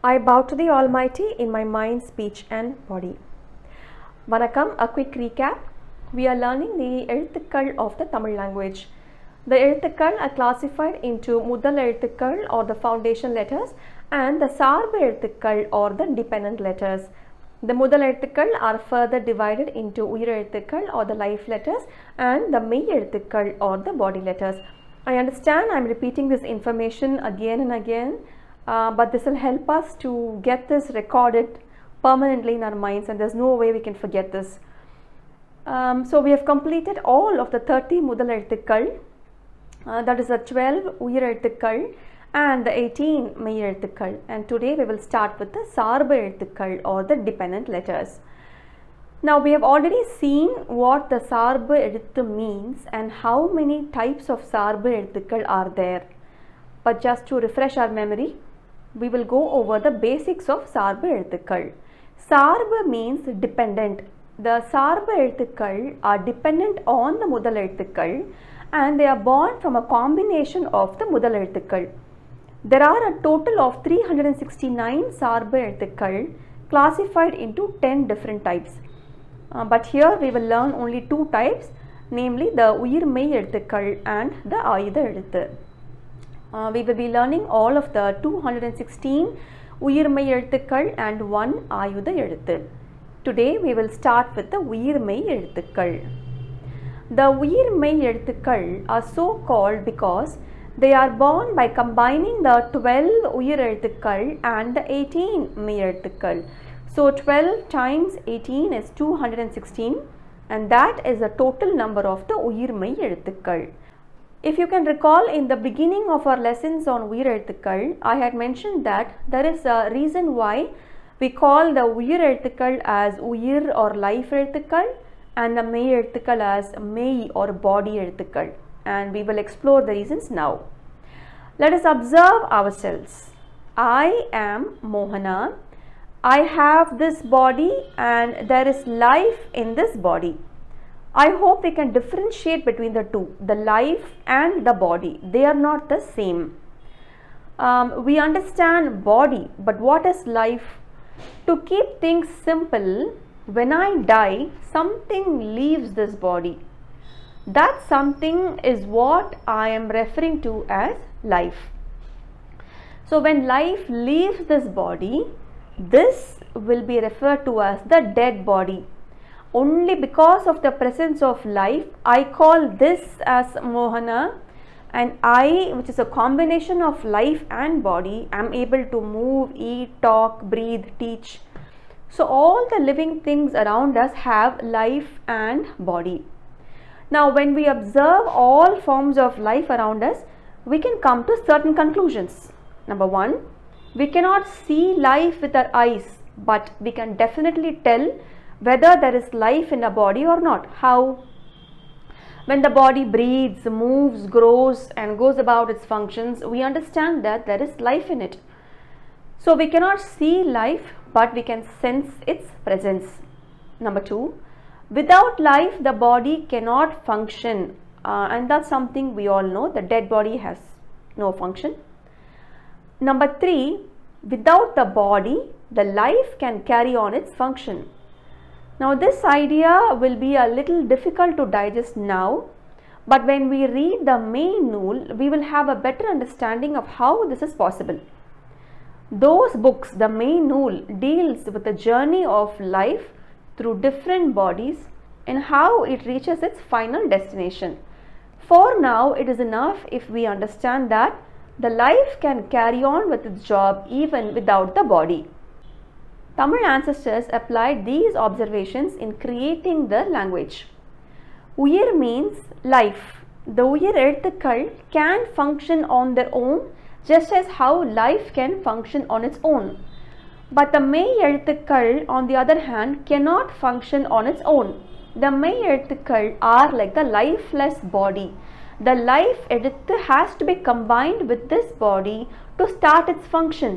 I bow to the Almighty in my mind, speech and body. Vanakkam, a quick recap. We are learning the எழுத்துக்கள் of the Tamil language. The எழுத்துக்கள் are classified into முதல் எழுத்துக்கள் or the foundation letters and the சார்பு எழுத்துக்கள் or the dependent letters. The முதல் எழுத்துக்கள் are further divided into உயிர் எழுத்துக்கள் or the life letters and the மெய் எழுத்துக்கள் or the body letters. I understand I am repeating this information again and again, but this will help us to get this recorded permanently in our minds, and there's no way we can forget this. So we have completed all of the 30 முதல் எழுத்துக்கள், that is the 12 உயிர் எழுத்துக்கள் and the 18 மெய் எழுத்துக்கள், and today we will start with the சார்பு எழுத்துக்கள் or the dependent letters. Now we have already seen what the சார்பு எழுத்து means and how many types of சார்பு எழுத்துக்கள் are there. But just to refresh our memory, we will go over the basics of சார்பு எழுத்துக்கள். சார்பு means dependent. The சார்பு எழுத்துக்கள் are dependent on the முதல் எழுத்துக்கள் and they are born from a combination of the முதல் எழுத்துக்கள். There are a total of 369 சார்பு எழுத்துக்கள் classified into 10 different types. But here we will learn only two types, namely the உயிர் மெய் எழுத்துக்கள் and the ஆயுத எழுத்து. We will be learning all of the 216 உயிர் மெய் எழுத்துக்கள் and one ஆயுத எழுத்து. Today we will start with the உயிர் மெய் எழுத்துக்கள். The உயிர் மெய் எழுத்துக்கள் are so called because they are born by combining the 12 உயிர் எழுத்துக்கள் and the 18 மெய் எழுத்துக்கள். So 12 times 18 is 216, and that is the total number of the உயிர் மெய் எழுத்துக்கள். If you can recall, in the beginning of our lessons on உயிர் எழுத்துக்கள், I had mentioned that there is a reason why we call the உயிர் எழுத்துக்கள் as உயிர் or life எழுத்துக்கள் and the மெய் எழுத்துக்கள் as மெய் or body எழுத்துக்கள், and we will explore the reasons now. Let us observe ourselves. I am Mohana. I have this body and there is life in this body. I hope we can differentiate between the two, the life and the body. They are not the same. We understand body, but what is life? To keep things simple, when I die, something leaves this body. That something is what I am referring to as life. So when life leaves this body, this will be referred to as the dead body. Only because of the presence of life, I call this as Mohana, and I, which is a combination of life and body, am able to move, eat, talk, breathe, teach. So all the living things around us have life and body. Now when we observe all forms of life around us, we can come to certain conclusions. Number one, we cannot see life with our eyes, but we can definitely tell whether there is life in a body or not. How? When the body breathes, moves, grows and goes about its functions, we understand that there is life in it. So we cannot see life, but we can sense its presence. Number two, without life the body cannot function, and that's something we all know. The dead body has no function. Number three, without the body, the life can carry on its function. Now this idea will be a little difficult to digest now, but when we read the main Nool, we will have a better understanding of how this is possible. Those books, the main Nool, deals with the journey of life through different bodies and how it reaches its final destination. For now, it is enough if we understand that the life can carry on with its job even without the body. Tamil ancestors applied these observations in creating the language. Uyir means life. The Uyir எழுத்துக்கள் can function on their own just as how life can function on its own. But the மெய் எழுத்துக்கள், on the other hand, cannot function on its own. The மெய் எழுத்துக்கள் are like the lifeless body. The life எழுத்து has to be combined with this body to start its function.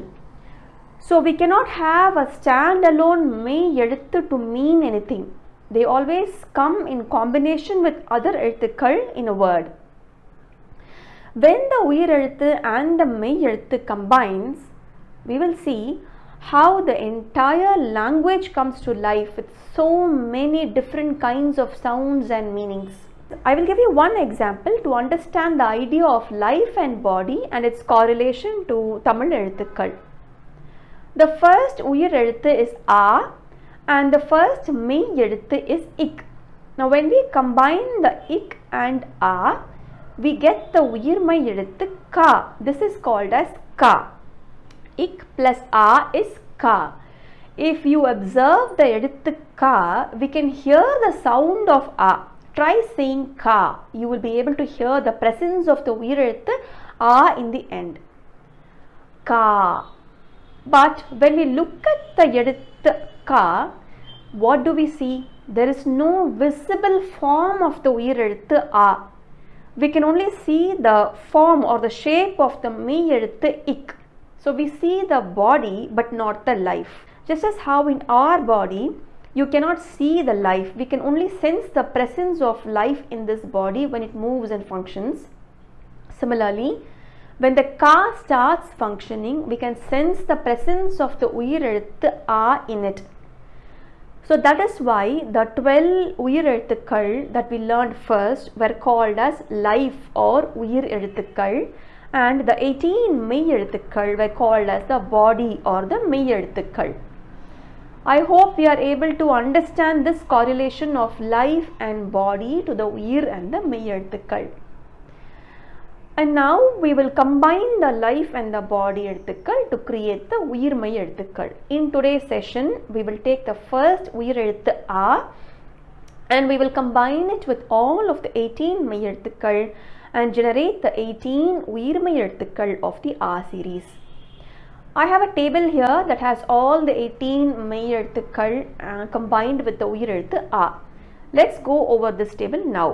So we cannot have a standalone மெய் எழுத்து to mean anything. They always come in combination with other எழுத்துக்கள் in a word. When the உயிர் எழுத்து and the மெய் எழுத்து combines, we will see how the entire language comes to life with so many different kinds of sounds and meanings. I will give you one example to understand the idea of life and body and its correlation to Tamil எழுத்துக்கள். The first உயிர் எழுத்து is A and the first மெய் எழுத்து is ik. Now when we combine the ik and A, we get the உயிர்மெய் எழுத்து ka. This is called as ka. Ik plus A is ka. If you observe the எழுத்து ka, we can hear the sound of A. Try saying ka. You will be able to hear the presence of the உயிர் எழுத்து A in the end. Ka. But when we look at the எழுத்து ka, what do we see? There is no visible form of the உயிர் எழுத்து A. We can only see the form or the shape of the மெய் எழுத்து ik. So we see the body but not the life. Just as how in our body you cannot see the life, we can only sense the presence of life in this body when it moves and functions. Similarly, when the ka starts functioning, we can sense the presence of the உயிர் எழுத்து A in it. So that is why the 12 உயிர் எழுத்துக்கள் that we learned first were called as life or உயிர் எழுத்துக்கள், and the 18 மெய் எழுத்துக்கள் were called as the body or the மெய் எழுத்துக்கள். I hope we are able to understand this correlation of life and body to the உயிர் and the மெய் எழுத்துக்கள். And now we will combine the life and the body எழுத்துக்கள் to create the உயிர் மெய் எழுத்துக்கள். In today's session, we will take the first உயிர் எழுத்து A and we will combine it with all of the 18 மெய் எழுத்துக்கள் and generate the 18 உயிர் மெய் எழுத்துக்கள் of the A series. I have a table here that has all the 18 மெய் எழுத்துக்கள் combined with the உயிர் எழுத்து A. Let's go over this table now.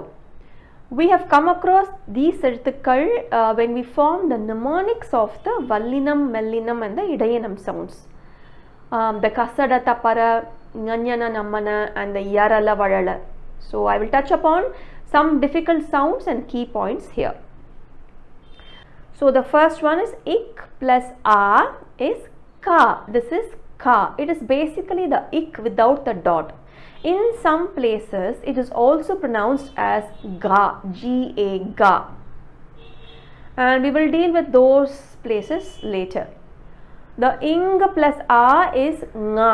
We have come across these எழுத்துக்கள் when we form the mnemonics of the vallinam, mellinam and the idayanam sounds. The kasada, tapara, nganyana, nammana and the yarala, vadala. So I will touch upon some difficult sounds and key points here. So the first one is ik plus A is ka. This is ka. It is basically the ik without the dot. In some places, it is also pronounced as ga, G-A, ga. And we will deal with those places later. The ing plus A is nga,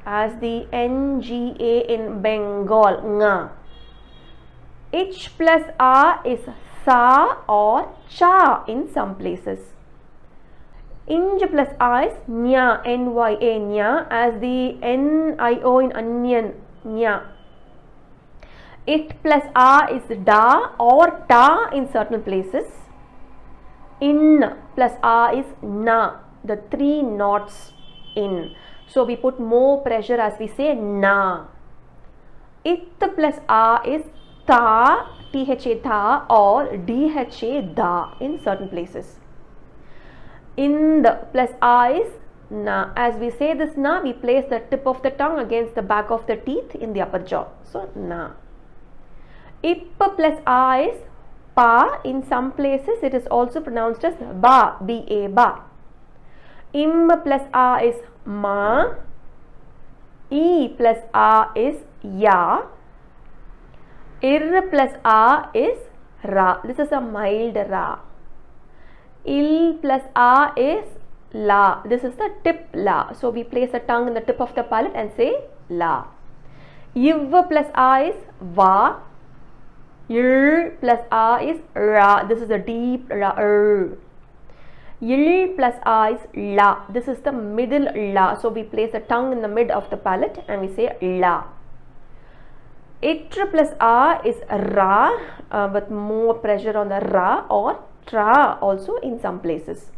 as the N-G-A in Bengal, nga. Ich plus A is sa or cha in some places. Inj plus A is nya, N-Y-A, nya, as the N-I-O in onion, nya. It plus A is da or ta in certain places. In plus A is na, the 3 knots in. So we put more pressure as we say na. It plus A is ta, T-H-A, tha or D-H-A, da in certain places. In the plus A is na. As we say this na, we place the tip of the tongue against the back of the teeth in the upper jaw. So na. Ip plus A is pa. In some places it is also pronounced as ba, B-A, ba. Im plus A is ma. E plus A is ya. Ir plus A is ra. This is a mild ra. Il plus A is la. This is the tip la. So we place the tongue in the tip of the palate and say la. Iv plus A is va. Ir plus A is ra. This is a deep ra. Il plus A is la. This is the middle la. So we place the tongue in the mid of the palate and we say la. Itra plus A is ra with more pressure on the ra, or tra also in some places.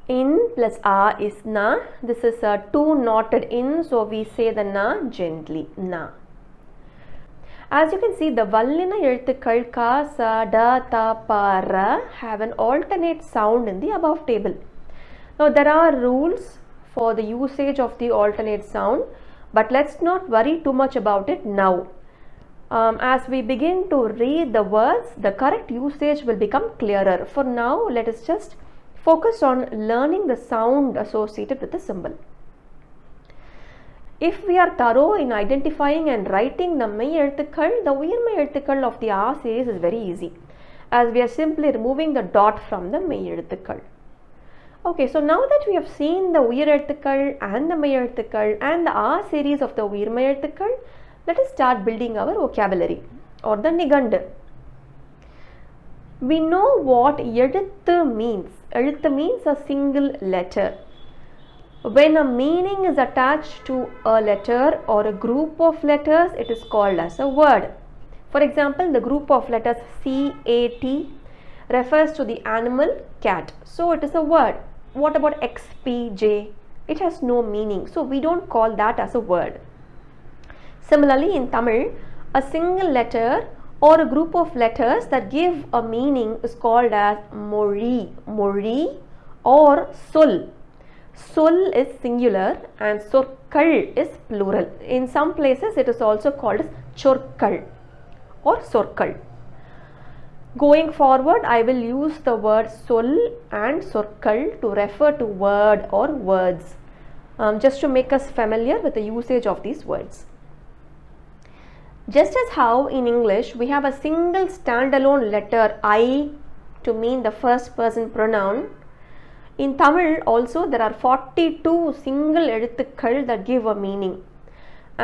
In plus A is na. This is a 2 knotted in, so we say the na gently, na. As you can see, the vallina எழுத்துக்கள் ka, sa, da, ta, pa, ra have an alternate sound in the above table. Now there are rules for the usage of the alternate sound, but let's not worry too much about it now. As we begin to read the words, the correct usage will become clearer. For now, let us just focus on learning the sound associated with the symbol. If we are thorough in identifying and writing the மெய் எழுத்துக்கள், the உயிர்மெய் எழுத்துக்கள் of the R series is very easy, as we are simply removing the dot from the மெய் எழுத்துக்கள். Okay, so now that we have seen the உயிர் எழுத்துக்கள் and the மெய் எழுத்துக்கள் and the R series of the உயிர்மெய் எழுத்துக்கள், let us start building our vocabulary or the Nigandu. We know what எழுத்து means. எழுத்து means a single letter. When a meaning is attached to a letter or a group of letters, it is called as a word. For example, the group of letters CAT refers to the animal cat, so it is a word. What about XPJ? It has no meaning, so we don't call that as a word. Similarly, in Tamil, a single letter or a group of letters that give a meaning is called as mori, mori or sol. Sol is singular and sorkal is plural. In some places it is also called as chorkal or sorkal. Going forward, I will use the word sol and sorkal to refer to word or words, just to make us familiar with the usage of these words. Just as how in English we have a single standalone letter I to mean the first person pronoun, in Tamil also there are 42 single எழுத்துக்கள் that give a meaning,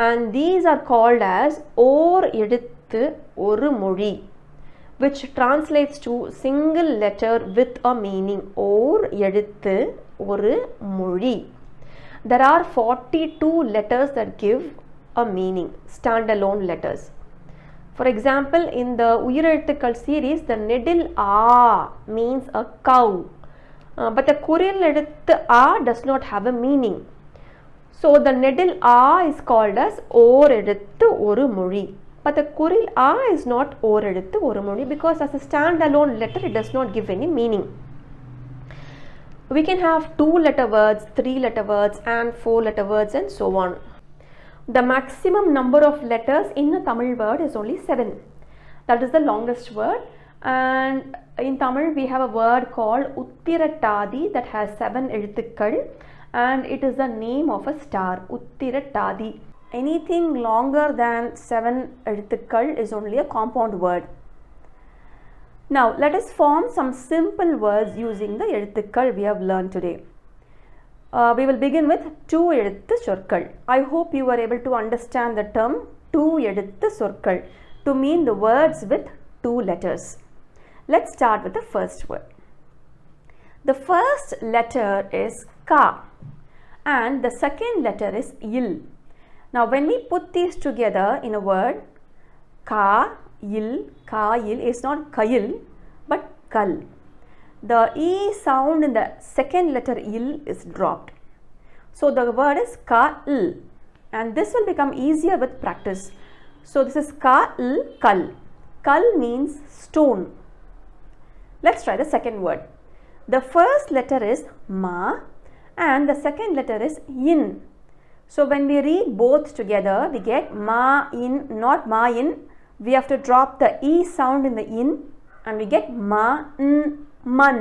and these are called as ஓர் எழுத்து ஒரு மொழி, which translates to single letter with a meaning. ஓர் எழுத்து ஒரு மொழி. There are 42 letters that give a meaning, standalone letters. For example, in the உயிரெழுத்துக்கள் series, the நெடில் ஆ means a cow, but the குறில் எழுத்து ஆ does not have a meaning. So the நெடில் ஆ is called as ஓர் எழுத்து ஒரு மொழி, but the குறில் ஆ is not ஓர் எழுத்து ஒரு மொழி because as a standalone letter it does not give any meaning. We can have 2-letter words, 3-letter words and 4-letter words and so on. The maximum number of letters in a Tamil word is only 7. That is the longest word, and in Tamil we have a word called Uttirattadi that has 7 எழுத்துக்கள், and it is the name of a star, Uttirattadi. Anything longer than 7 எழுத்துக்கள் is only a compound word. Now let us form some simple words using the எழுத்துக்கள் we have learned today. We will begin with 2 எழுத்து சொற்கள். I hope you are able to understand the term 2 எழுத்து சொற்கள் to mean the words with 2 letters. Let's start with the first word. The first letter is ka and the second letter is il. Now when we put these together in a word, ka il is not kayil but kal. The e sound in the second letter il is dropped. So the word is ka-il, and this will become easier with practice. So this is ka-il, kal. Kal means stone. Let's try the second word. The first letter is ma and the second letter is in. So when we read both together, we get ma in, not ma in. We have to drop the e sound in the in and we get ma n man.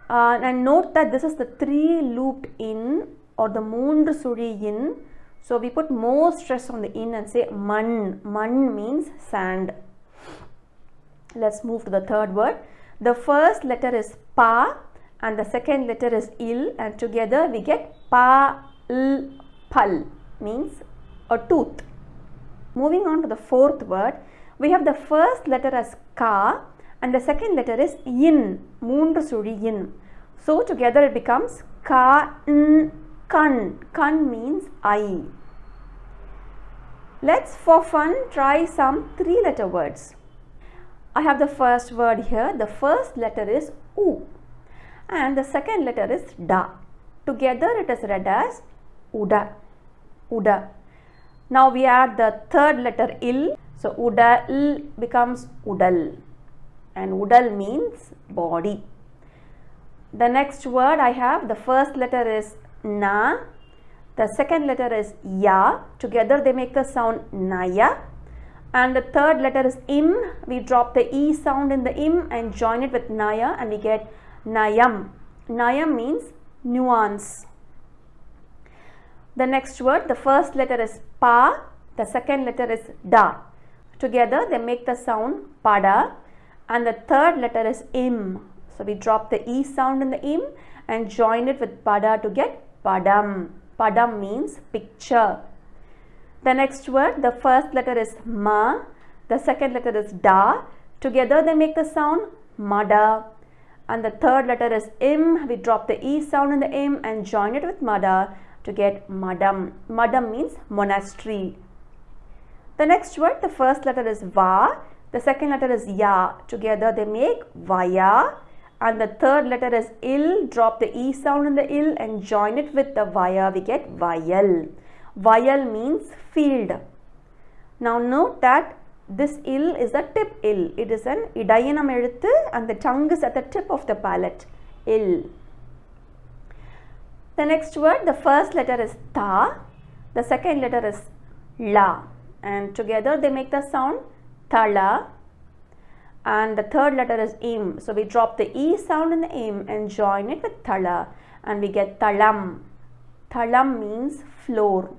And note that this is the 3 looped in or the மூன்று சுழி in. So we put more stress on the in and say man. Man means sand. Let's move to the third word. The first letter is pa and the second letter is il, and together we get pa l pal, means a tooth. Moving on to the fourth word, we have the first letter as ka and the second letter is in, மூன்று சுழி in. So together it becomes ka n kan. Kan means eye. Let's for fun try some 3-letter words. I have the first word here. The first letter is u and the second letter is da. Together it is read as uda. Uda. Now we add the third letter il. So uda il becomes udal, and udal means body. The next word I have, the first letter is na, the second letter is ya. Together they make the sound naya, and the third letter is im. We drop the e sound in the im and join it with naya and we get Nayam. Nayam means nuance. The next word, the first letter is pa, the second letter is da. Together they make the sound pada, and the third letter is im. So we drop the e sound in the im and join it with pada to get padam. Padam means picture. The next word, the first letter is ma, the second letter is da. Together they make the sound mada, and the third letter is im. We drop the e sound in the im and join it with mada to get madam. Madam means monastery. The next word, the first letter is va, the second letter is ya. Together they make vaya, and the third letter is il. Drop the e sound in the il and join it with the vaya. We get vayal. Vayal means field. Now note that this il is a tip il. It is an idayanam eluthu and the tongue is at the tip of the palate. Il. The next word, the first letter is ta, the second letter is la, and together they make the sound thala, and the third letter is im. So we drop the e sound in the im and join it with thala and we get talam. Talam means floor.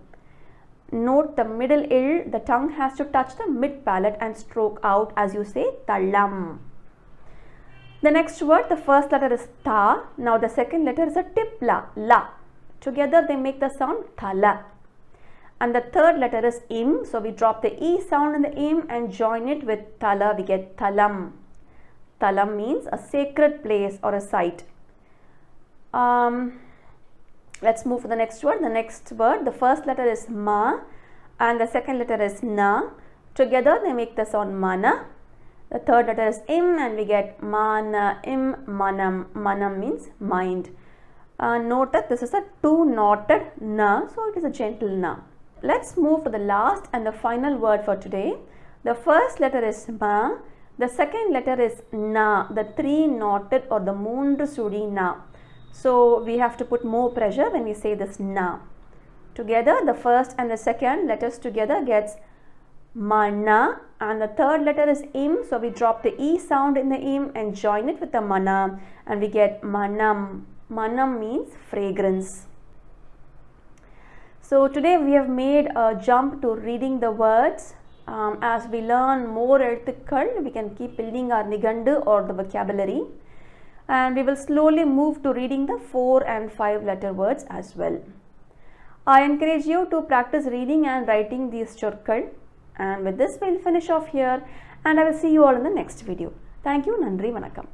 Note the middle ill, the tongue has to touch the mid palate and stroke out as you say talam. The next word, the first letter is ta. Now the second letter is a tip la, la. Together they make the sound thala. And the third letter is im. So we drop the e sound in the im and join it with thala. We get thalam. Thalam means a sacred place or a site. Let's move to the next word. The next word, the first letter is ma and the second letter is na. Together they make the sound mana. The third letter is im and we get mana, im, manam. Manam means mind. Note that this is a two-knotted na, so it is a gentle na. Let's move to the last and the final word for today. The first letter is ma, the second letter is na, the three-knotted or the moondru sudi na. So we have to put more pressure when we say this na. Together the first and the second letters together gets mana, and the third letter is im, so we drop the e sound in the im and join it with the mana and we get manam. Manam means fragrance. So today we have made a jump to reading the words. As we learn more eluthukkal, we can keep building our nigandu or the vocabulary, and we will slowly move to reading the 4 and 5 letter words as well. I encourage you to practice reading and writing these chorkal. And with this we'll finish off here, and I will see you all in the next video. Thank you. Nandri Vanakkam.